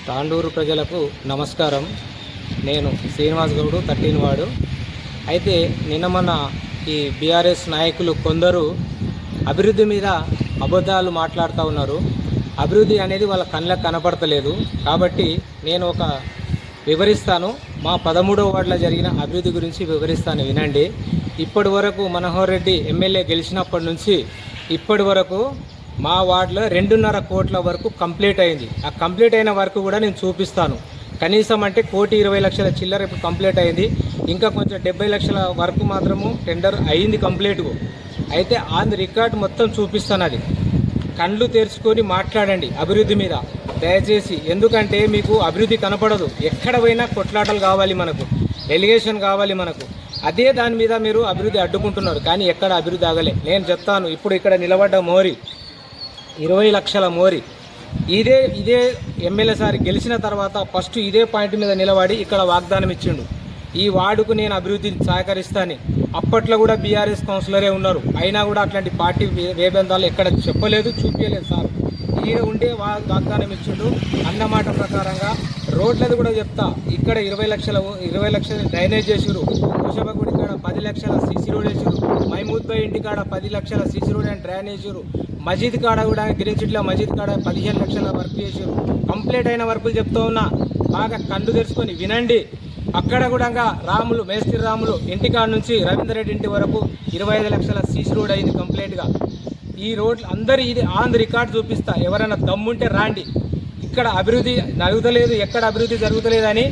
తాండూరు ప్రజలకు నమస్కారం. నేను శ్రీనివాస్ గౌడు 13 వార్డు. అయితే నిన్న మన ఈ బీఆర్ఎస్ నాయకులు కొందరు అభివృద్ధి మీద అబద్ధాలు మాట్లాడుతూ ఉన్నారు. అభివృద్ధి అనేది వాళ్ళ కళ్ళకు కనపడతలేదు. కాబట్టి నేను ఒక వివరిస్తాను. మా 13వ వార్డులో జరిగిన అభివృద్ధి గురించి వివరిస్తాను, వినండి. ఇప్పటి వరకు మనోహర్ రెడ్డి ఎమ్మెల్యే గెలిచినప్పటి నుంచి ఇప్పటి వరకు మా వార్డులో 2.5 కోట్ల వరకు కంప్లీట్ అయింది. ఆ కంప్లీట్ అయిన వరకు కూడా నేను చూపిస్తాను. కనీసం అంటే 1,20,00,000 చిల్లర ఇప్పుడు కంప్లీట్ అయింది. ఇంకా కొంచెం 70 లక్షల వరకు మాత్రము టెండర్ అయింది కంప్లీట్గా. అయితే ఆన్ రికార్డ్ మొత్తం చూపిస్తాను. అది కళ్ళు తెరుచుకొని మాట్లాడండి అభివృద్ధి మీద దయచేసి. ఎందుకంటే మీకు అభివృద్ధి కనపడదు. ఎక్కడ పోయినా కొట్లాటలు కావాలి, మనకు ఎలిగేషన్ కావాలి మనకు. అదే దాని మీద మీరు అభివృద్ధి అడ్డుకుంటున్నారు, కానీ ఎక్కడ అభివృద్ధి ఆగలే. నేను చెప్తాను. ఇప్పుడు ఇక్కడ నిలబడ్డ మోరీ 20 లక్షల మోరీ ఇదే ఎమ్మెల్యే సార్ గెలిచిన తర్వాత ఫస్ట్ ఇదే పాయింట్ మీద నిలబడి ఇక్కడ వాగ్దానం ఇచ్చిండు, ఈ వార్డుకు నేను అభివృద్ధిని సహకరిస్తాను. అప్పట్లో కూడా బీఆర్ఎస్ కౌన్సిలరే ఉన్నారు, అయినా కూడా అట్లాంటి పార్టీ వేబంధాలు ఎక్కడ చెప్పలేదు, చూపించలేదు సార్. ఈయన ఉండే వాగ్దానం ఇచ్చిండు. అన్నమాట ప్రకారంగా రోడ్లది కూడా చెప్తా. ఇక్కడ 20 లక్షల డ్రైనేజ్ చేసిరు. కుషబగుడి కాడ 10 లక్షల సీసీ రోడ్ వేసిరు. మహమూద్ భాయ్ ఇంటి కాడ 10 లక్షల సీసీ రోడ్ అండ్ డ్రైనేజ్ వేసిరు. మజీద్ కాడ కూడా గిరిచిట్ల మజీద్ కాడ 15 లక్షల వర్క్ చేసారు. కంప్లీట్ అయిన వర్కులు చెప్తూ ఉన్నా, బాగా కళ్ళు తెరుచుకొని వినండి. అక్కడ కూడా రాములు మేస్త్రి రాములు ఇంటికాడ నుంచి రవీందర్ రెడ్డి ఇంటి వరకు 25 లక్షల సీసీ రోడ్ అయింది కంప్లీట్గా. ఈ రోడ్లు అందరు ఇది ఆన్ రికార్డ్ చూపిస్తా. ఎవరైనా దమ్ముంటే రాండి. ఇక్కడ అభివృద్ధి జరుగుతలేదు, ఎక్కడ అభివృద్ధి జరుగుతలేదని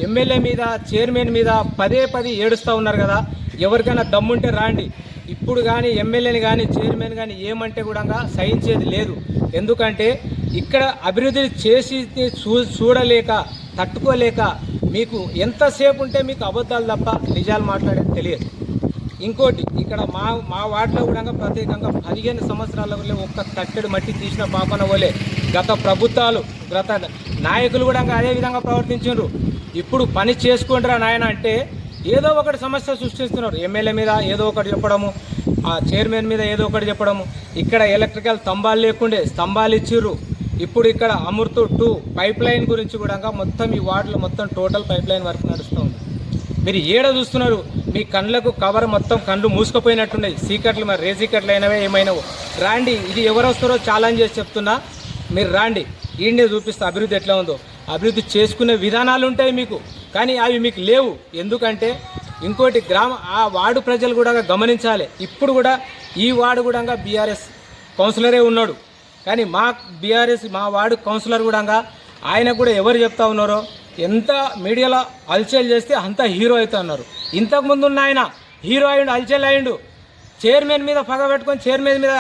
ఎమ్మెల్యే మీద చైర్మన్ మీద పదే ఏడుస్తూ ఉన్నారు కదా. ఎవరికైనా దమ్ముంటే రాండి. ఇప్పుడు కానీ ఎమ్మెల్యేని కానీ చైర్మన్ కానీ ఏమంటే కూడా సహించేది లేదు. ఎందుకంటే ఇక్కడ అభివృద్ధిని చేసి చూడలేక తట్టుకోలేక మీకు ఎంతసేపు ఉంటే మీకు అబద్ధాలు తప్ప నిజాలు మాట్లాడేది తెలియదు. ఇంకోటి, ఇక్కడ మా వార్డులో కూడా ప్రత్యేకంగా 15 సంవత్సరాల వల్లే ఒక్క తట్టెడు మట్టి తీసిన పాపన వల్లే గత ప్రభుత్వాలు గత నాయకులు కూడా అదే విధంగా ప్రవర్తించారు. ఇప్పుడు పని చేసుకుంటారా నాయన అంటే ఏదో ఒకటి సమస్య సృష్టిస్తున్నారు. ఎమ్మెల్యే మీద ఏదో ఒకటి చెప్పడము, ఆ చైర్మన్ మీద ఏదో ఒకటి చెప్పడము. ఇక్కడ ఎలక్ట్రికల్ స్తంభాలు లేకుండే స్తంభాలు ఇచ్చిర్రు. ఇప్పుడు ఇక్కడ అమృత్ 2 పైప్ లైన్ గురించి కూడా మొత్తం ఈ వార్డులో మొత్తం టోటల్ పైప్ లైన్ వర్క్ నడుస్తూ ఉంది. మీరు ఏడ చూస్తున్నారు? మీ కళ్ళకు కవర్ మొత్తం కళ్ళు మూసుకుపోయినట్టున్నాయి. సీకట్లు మరి రేసీకట్లు అయినవే ఏమైనావో రాండి. ఇది ఎవరు వస్తారో ఛాలెంజ్ చేసి చెప్తున్నా, మీరు రాండి. ఈయనే చూపిస్తా అభివృద్ధి ఎట్లా ఉందో. అభివృద్ధి చేసుకునే విధానాలు ఉంటాయి మీకు, కానీ అవి మీకు లేవు. ఎందుకంటే ఇంకోటి ఆ వార్డు ప్రజలు కూడా గమనించాలి. ఇప్పుడు కూడా ఈ వార్డు కూడా బీఆర్ఎస్ కౌన్సిలరే ఉన్నాడు, కానీ మా వార్డు కౌన్సిలర్ కూడా ఆయన కూడా ఎవరు చెప్తా ఉన్నారో, ఎంత మీడియాలో హల్చల్ చేస్తే అంత హీరో అవుతా ఉన్నారు. ఇంతకుముందు ఉన్న ఆయన హీరో అయ్యిండు, హల్చల్ అయ్యిండు. చైర్మన్ మీద పగ పెట్టుకొని చైర్మన్ మీద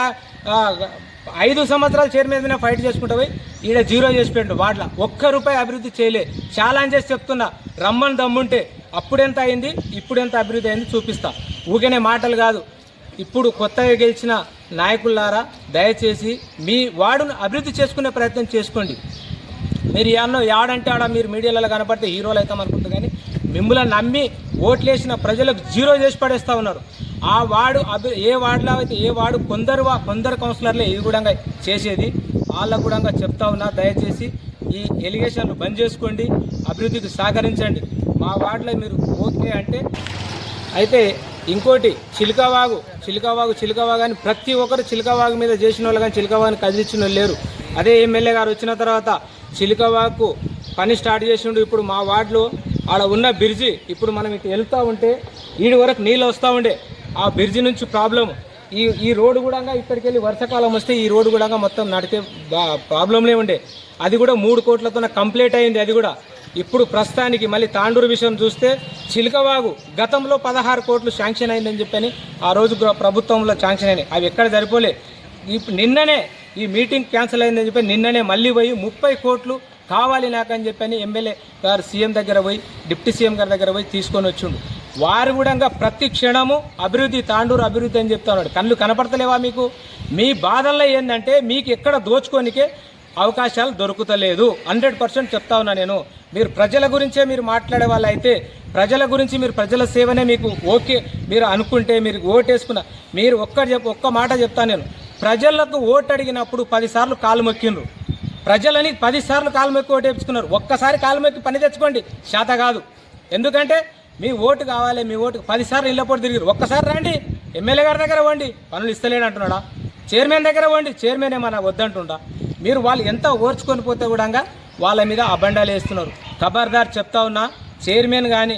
5 సంవత్సరాలు చైర్మన్ మీద ఫైట్ చేసుకుంటూ పోయి ఈడ 0 చేసి పెట్టు. వాటిలో ₹1 అభివృద్ధి చేయలే. ఛాలెంజ్ చేసి చెప్తున్నా, రమ్మని దమ్ముంటే అప్పుడెంత అయింది ఇప్పుడెంత అభివృద్ధి అయింది చూపిస్తా. ఊరికనే మాటలు కాదు. ఇప్పుడు కొత్తగా గెలిచిన నాయకులారా దయచేసి మీ వార్డును అభివృద్ధి చేసుకునే ప్రయత్నం చేసుకోండి. మీరు యాడంటే ఆడ మీరు మీడియాలలో కనపడితే హీరోలు అవుతాం అనుకుంటారు, కానీ మిమ్మల్ని నమ్మి ఓట్లేసిన ప్రజలకు 0 చేసి పడేస్తూ ఉన్నారు. ఆ వార్డు ఏ వార్డులో అయితే ఏ వార్డు కొందరు కౌన్సిలర్లే ఇది కూడా చేసేది. వాళ్ళకు కూడా చెప్తా ఉన్నా, దయచేసి ఈ ఎలిగేషన్లు బంద్ చేసుకోండి, అభివృద్ధికి సహకరించండి. మా వార్డులో మీరు ఓకే అంటే. అయితే ఇంకోటి, చిలుకవాగు అని ప్రతి ఒక్కరు చిలుకవాగు మీద చేసిన వాళ్ళు కానీ చిలుకవాగుని కదిలించిన వాళ్ళు లేరు. అదే ఎమ్మెల్యే గారు వచ్చిన తర్వాత చిలుకవాగు పని స్టార్ట్ చేసిండు. ఇప్పుడు మా వార్డులో ఆడ ఉన్న బ్రిడ్జి, ఇప్పుడు మనం ఇటు వెళ్తూ ఉంటే ఈడి వరకు నీళ్ళు వస్తూ ఉండే. ఆ బ్రిడ్జి నుంచి ప్రాబ్లము. ఈ రోడ్డు కూడా ఇక్కడికి వెళ్ళి వర్షాకాలం వస్తే ఈ రోడ్డు కూడా మొత్తం నడిచే ప్రాబ్లంలే ఉండే. అది కూడా 3 కోట్లతో కంప్లీట్ అయింది. అది కూడా ఇప్పుడు ప్రస్తుతానికి మళ్ళీ తాండూరు విషయం చూస్తే చిలుకవాగు గతంలో 16 కోట్లు శాంక్షన్ అయిందని చెప్పని ఆ రోజు ప్రభుత్వంలో శాంక్షన్ అయినాయి. అవి ఎక్కడ సరిపోలే. నిన్ననే ఈ మీటింగ్ క్యాన్సిల్ అయిందని చెప్పి నిన్ననే మళ్ళీ పోయి 30 కోట్లు కావాలి నాకని చెప్పని ఎమ్మెల్యే గారు సీఎం దగ్గర పోయి డిప్యూటీ సీఎం గారి దగ్గర పోయి తీసుకొని వచ్చిండు. వారు కూడా ప్రతి క్షణము అభివృద్ధి, తాండూరు అభివృద్ధి అని చెప్తా ఉన్నాడు. కళ్ళు కనపడతలేవా మీకు? మీ బాధల్లో ఏంటంటే మీకు ఎక్కడ దోచుకోనికే అవకాశాలు దొరుకుతలేదు. 100% చెప్తా ఉన్నా నేను. మీరు ప్రజల గురించే మీరు మాట్లాడే వాళ్ళు అయితే, ప్రజల గురించి మీరు ప్రజల సేవనే మీకు ఓకే మీరు అనుకుంటే, మీరు ఓటేసుకున్న మీరు ఒక్క మాట చెప్తాను నేను. ప్రజలకు ఓటు అడిగినప్పుడు 10 సార్లు కాలు మొక్కిండ్రు. ప్రజలని 10 సార్లు కాలు మొక్కి ఓటు వేయించుకున్నారు. ఒక్కసారి కాలు మొక్కి పని తెచ్చుకోండి, శాత కాదు. ఎందుకంటే మీ ఓటు కావాలి, మీ ఓటు 10 సార్లు ఇళ్ళ పోటీ తిరిగారు. ఒక్కసారి రండి, ఎమ్మెల్యే గారి దగ్గర పోండి, పనులు ఇస్తలేడు అంటున్నాడా? చైర్మన్ దగ్గర పోండి, చైర్మన్ ఏమన్నా వద్దంటుండా? మీరు వాళ్ళు ఎంత ఓర్చుకొని పోతే కూడా వాళ్ళ మీద అబండాలు వేస్తున్నారు. ఖబర్దార్ చెప్తా ఉన్నా, చైర్మన్ కానీ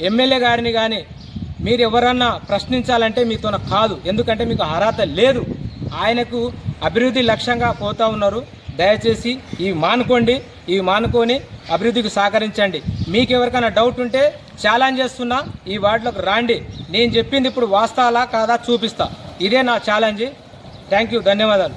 ఎమ్మెల్యే గారిని కానీ మీరు ఎవరన్నా ప్రశ్నించాలంటే మీతో కాదు. ఎందుకంటే మీకు అర్హత లేదు. ఆయనకు అభివృద్ధి లక్ష్యంగా పోతూ ఉన్నారు. దయచేసి ఇవి మానుకొని అభివృద్ధికి సహకరించండి. మీకు ఎవరికైనా డౌట్ ఉంటే ఛాలెంజ్ చేస్తున్నా, ఈ వార్డులోకి రాండి. నేను చెప్పింది ఇప్పుడు వాస్తవాలా కాదా చూపిస్తా. ఇదే నా ఛాలెంజ్. థ్యాంక్ యూ, ధన్యవాదాలు.